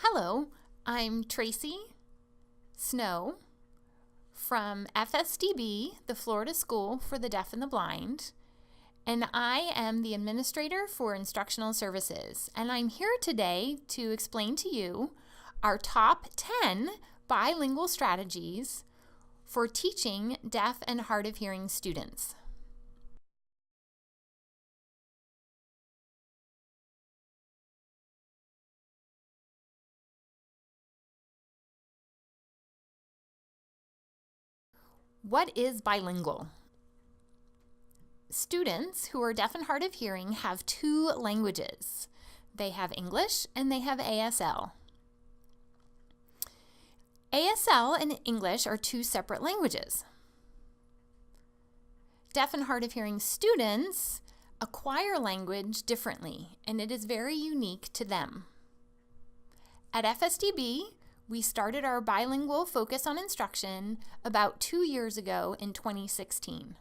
Hello, I'm Tracie Snow from FSDB, the Florida School for the Deaf and the Blind, and I am the administrator for Instructional Services, and I'm here today to explain to you our top 10 bilingual strategies for teaching deaf and hard of hearing students. What is bilingual? Students who are deaf and hard of hearing have two languages. They have English and they have ASL. ASL and English are two separate languages. Deaf and hard of hearing students acquire language differently, and it is very unique to them. At FSDB, we started our bilingual focus on instruction about 2 years ago in 2016.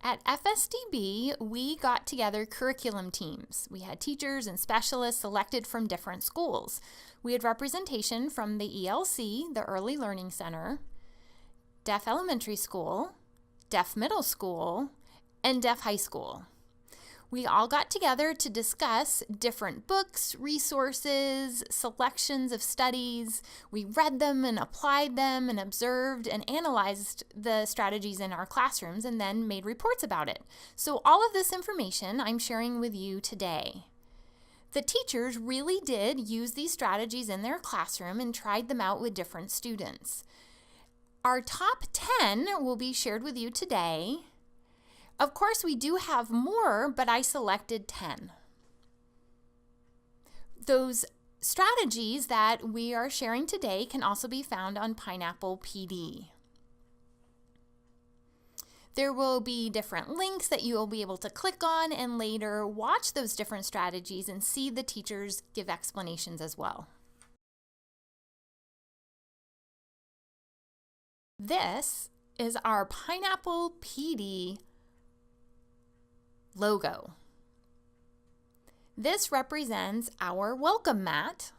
At FSDB, we got together curriculum teams. We had teachers and specialists selected from different schools. We had representation from the ELC, the Early Learning Center, Deaf Elementary School, Deaf Middle School, and Deaf High School. We all got together to discuss different books, resources, selections of studies. We read them and applied them and observed and analyzed the strategies in our classrooms and then made reports about it. So all of this information I'm sharing with you today. The teachers really did use these strategies in their classroom and tried them out with different students. Our top 10 will be shared with you today. Of course, we do have more, but I selected 10. Those strategies that we are sharing today can also be found on Pineapple PD. There will be different links that you will be able to click on and later watch those different strategies and see the teachers give explanations as well. This is our Pineapple PD logo. This represents our welcome mat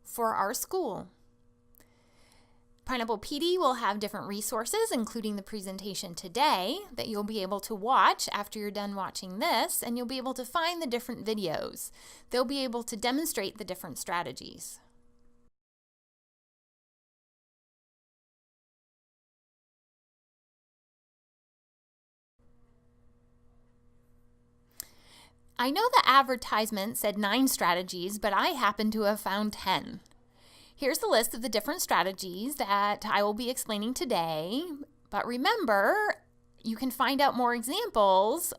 for our school. Pineapple PD will have different resources, including the presentation today that you'll be able to watch after you're done watching this, and you'll be able to find the different videos. They'll be able to demonstrate the different strategies. I know the advertisement said 9 strategies, but I happen to have found 10. Here's the list of the different strategies that I will be explaining today, but remember, you can find out more examples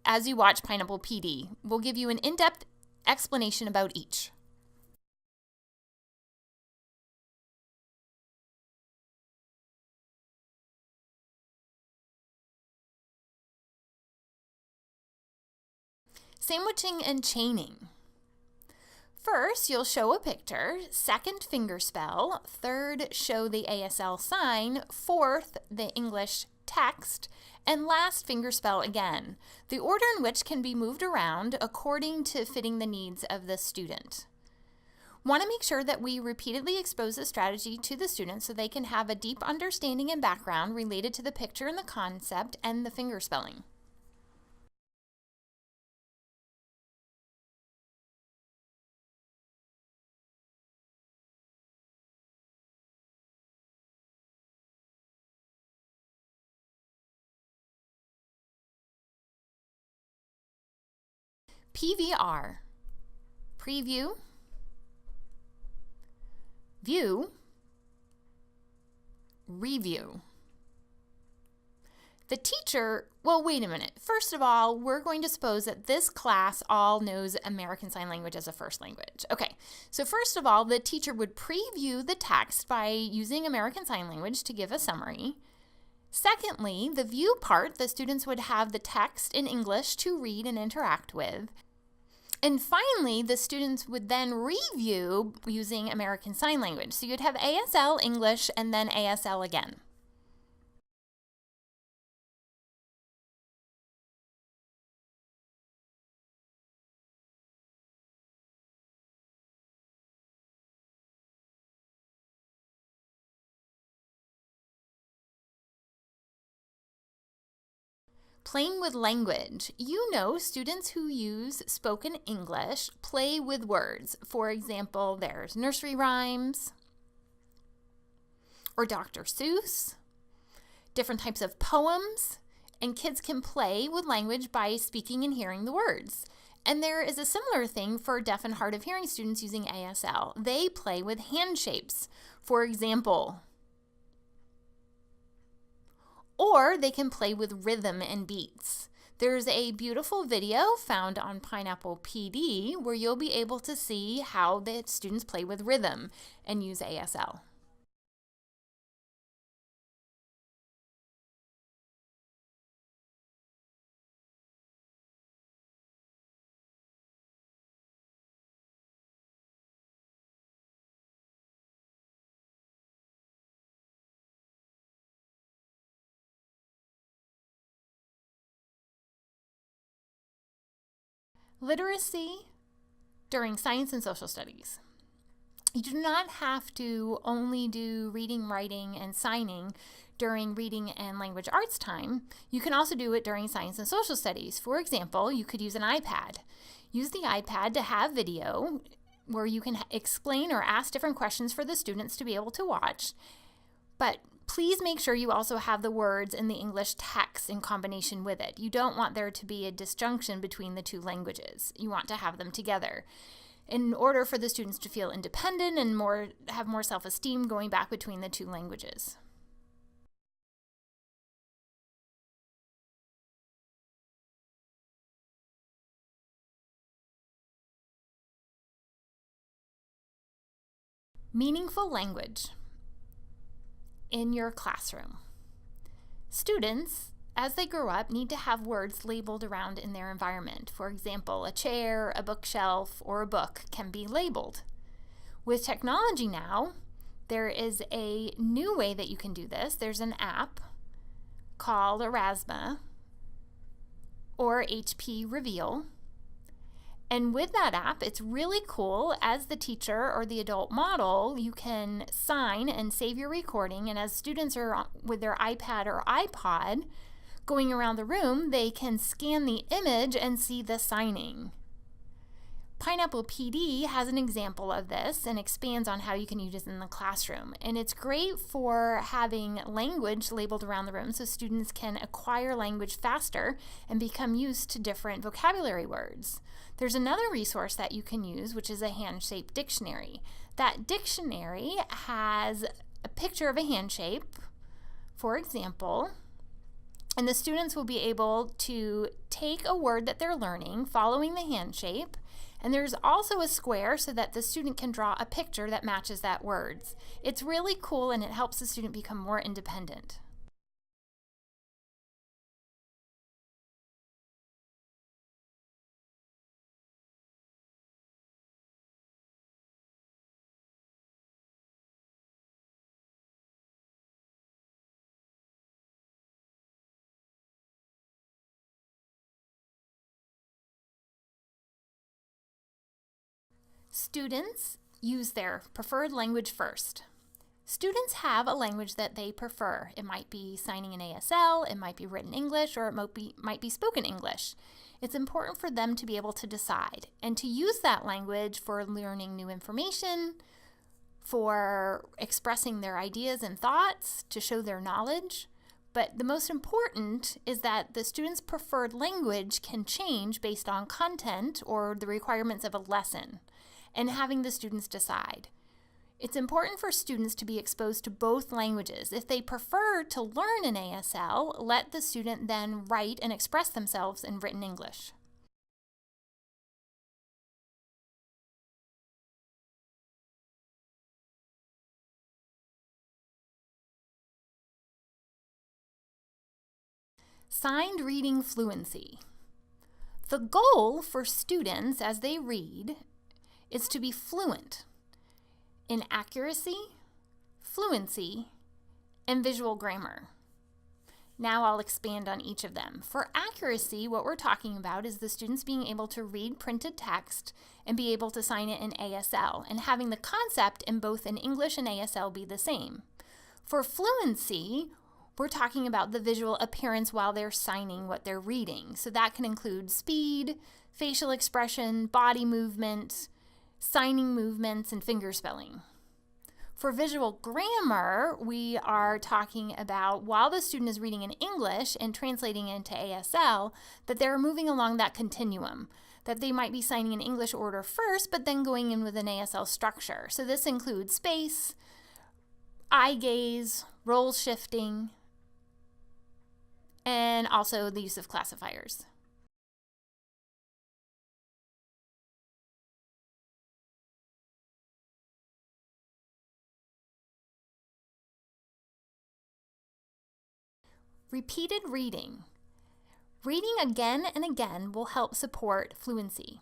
as you watch Pineapple PD. We'll give you an in-depth explanation about each. Sandwiching and chaining. First, you'll show a picture. Second, finger spell. Third, show the ASL sign. Fourth, the English text. And last, finger spell again. The order in which can be moved around according to fitting the needs of the student. Want to make sure that we repeatedly expose the strategy to the students so they can have a deep understanding and background related to the picture and the concept and the finger spelling. PVR, preview, view, review. The teacher, well, wait a minute. First of all, we're going to suppose that this class all knows American Sign Language as a first language. Okay, so first of all, the teacher would preview the text by using American Sign Language to give a summary. Secondly, the view part, the students would have the text in English to read and interact with. And finally, the students would then review using American Sign Language. So you'd have ASL, English, and then ASL again. Playing with language. You know, students who use spoken English play with words. For example, there's nursery rhymes, or Dr. Seuss, different types of poems, and kids can play with language by speaking and hearing the words. And there is a similar thing for deaf and hard of hearing students using ASL. They play with hand shapes, for example. Or they can play with rhythm and beats. There's a beautiful video found on Pineapple PD where you'll be able to see how the students play with rhythm and use ASL. Literacy during science and social studies. You do not have to only do reading, writing, and signing during reading and language arts time. You can also do it during science and social studies. For example, you could use an iPad. Use the iPad to have video where you can explain or ask different questions for the students to be able to watch. But please make sure you also have the words in the English text in combination with it. You don't want there to be a disjunction between the two languages. You want to have them together in order for the students to feel independent and have more self-esteem going back between the two languages. Meaningful language in your classroom. Students, as they grow up, need to have words labeled around in their environment. For example, a chair, a bookshelf, or a book can be labeled. With technology now, there is a new way that you can do this. There's an app called Erasmus or HP Reveal. And with that app, it's really cool. As the teacher or the adult model, you can sign and save your recording. And as students are with their iPad or iPod going around the room, they can scan the image and see the signing. Pineapple PD has an example of this and expands on how you can use it in the classroom. And it's great for having language labeled around the room so students can acquire language faster and become used to different vocabulary words. There's another resource that you can use, which is a hand-shaped dictionary. That dictionary has a picture of a hand shape, for example, and the students will be able to take a word that they're learning following the hand shape, and there's also a square so that the student can draw a picture that matches that word. It's really cool and it helps the student become more independent. Students use their preferred language first. Students have a language that they prefer. It might be signing in ASL, it might be written English, or it might be spoken English. It's important for them to be able to decide and to use that language for learning new information, for expressing their ideas and thoughts, to show their knowledge. But the most important is that the students' preferred language can change based on content or the requirements of a lesson, and having the students decide. It's important for students to be exposed to both languages. If they prefer to learn in ASL, let the student then write and express themselves in written English. Signed reading fluency. The goal for students as they read is to be fluent in accuracy, fluency, and visual grammar. Now I'll expand on each of them. For accuracy, what we're talking about is the students being able to read printed text and be able to sign it in ASL, and having the concept in both in English and ASL be the same. For fluency, we're talking about the visual appearance while they're signing what they're reading. So that can include speed, facial expression, body movement, signing movements, and finger spelling. For visual grammar, we are talking about while the student is reading in English and translating into ASL, that they're moving along that continuum, that they might be signing in English order first, but then going in with an ASL structure. So this includes space, eye gaze, role shifting, and also the use of classifiers. Repeated reading. Reading again and again will help support fluency.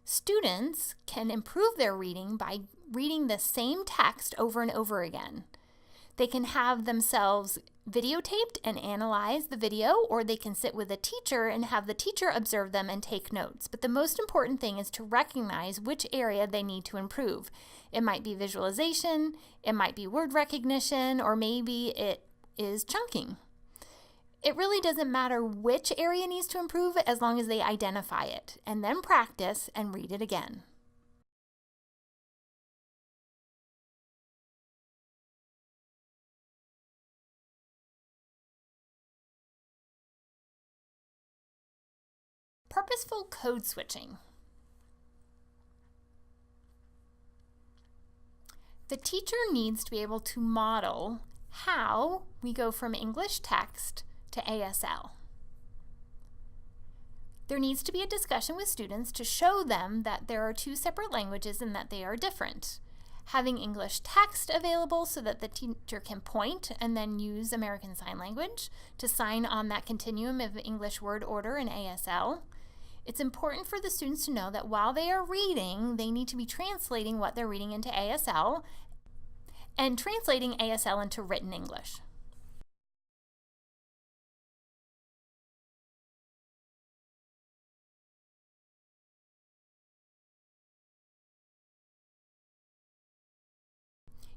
Students can improve their reading by reading the same text over and over again. They can have themselves videotaped and analyze the video, or they can sit with a teacher and have the teacher observe them and take notes. But the most important thing is to recognize which area they need to improve. It might be visualization, it might be word recognition, or maybe it is chunking. It really doesn't matter which area needs to improve as long as they identify it, and then practice and read it again. Purposeful code switching. The teacher needs to be able to model how we go from English text to ASL. There needs to be a discussion with students to show them that there are two separate languages and that they are different. Having English text available so that the teacher can point and then use American Sign Language to sign on that continuum of English word order in ASL. It's important for the students to know that while they are reading, they need to be translating what they're reading into ASL and translating ASL into written English.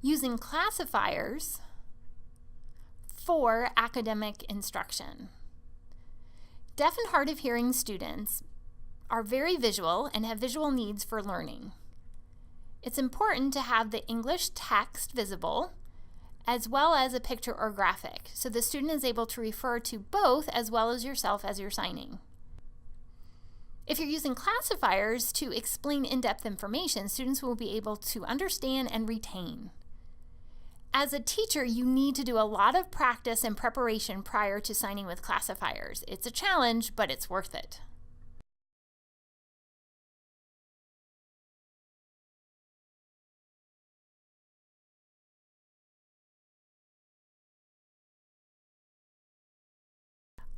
Using classifiers for academic instruction. Deaf and hard of hearing students are very visual and have visual needs for learning. It's important to have the English text visible as well as a picture or graphic, so the student is able to refer to both as well as yourself as you're signing. If you're using classifiers to explain in-depth information, students will be able to understand and retain. As a teacher, you need to do a lot of practice and preparation prior to signing with classifiers. It's a challenge, but it's worth it.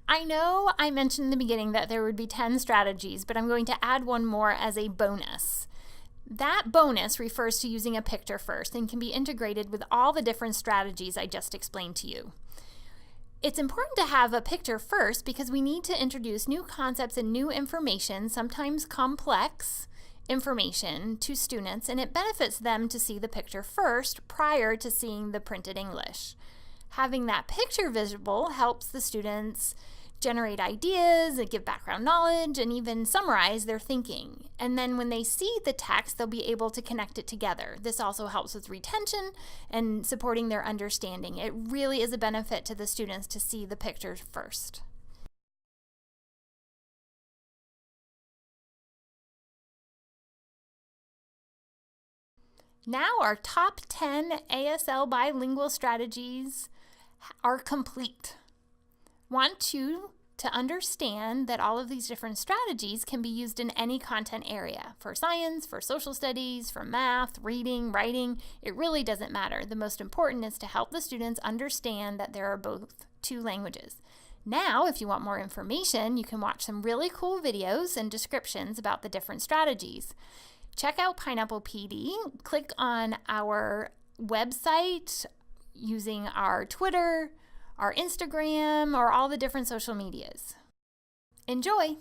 I know I mentioned in the beginning that there would be 10 strategies, but I'm going to add one more as a bonus. That bonus refers to using a picture first and can be integrated with all the different strategies I just explained to you. It's important to have a picture first because we need to introduce new concepts and new information, sometimes complex information, to students, and it benefits them to see the picture first prior to seeing the printed English. Having that picture visible helps the students generate ideas, give background knowledge, and even summarize their thinking. And then when they see the text, they'll be able to connect it together. This also helps with retention and supporting their understanding. It really is a benefit to the students to see the pictures first. Now our top 10 ASL bilingual strategies are complete. Want you to understand that all of these different strategies can be used in any content area. For science, for social studies, for math, reading, writing, it really doesn't matter. The most important is to help the students understand that there are both two languages. Now, if you want more information, you can watch some really cool videos and descriptions about the different strategies. Check out Pineapple PD, click on our website using our Twitter, our Instagram, or all the different social medias. Enjoy!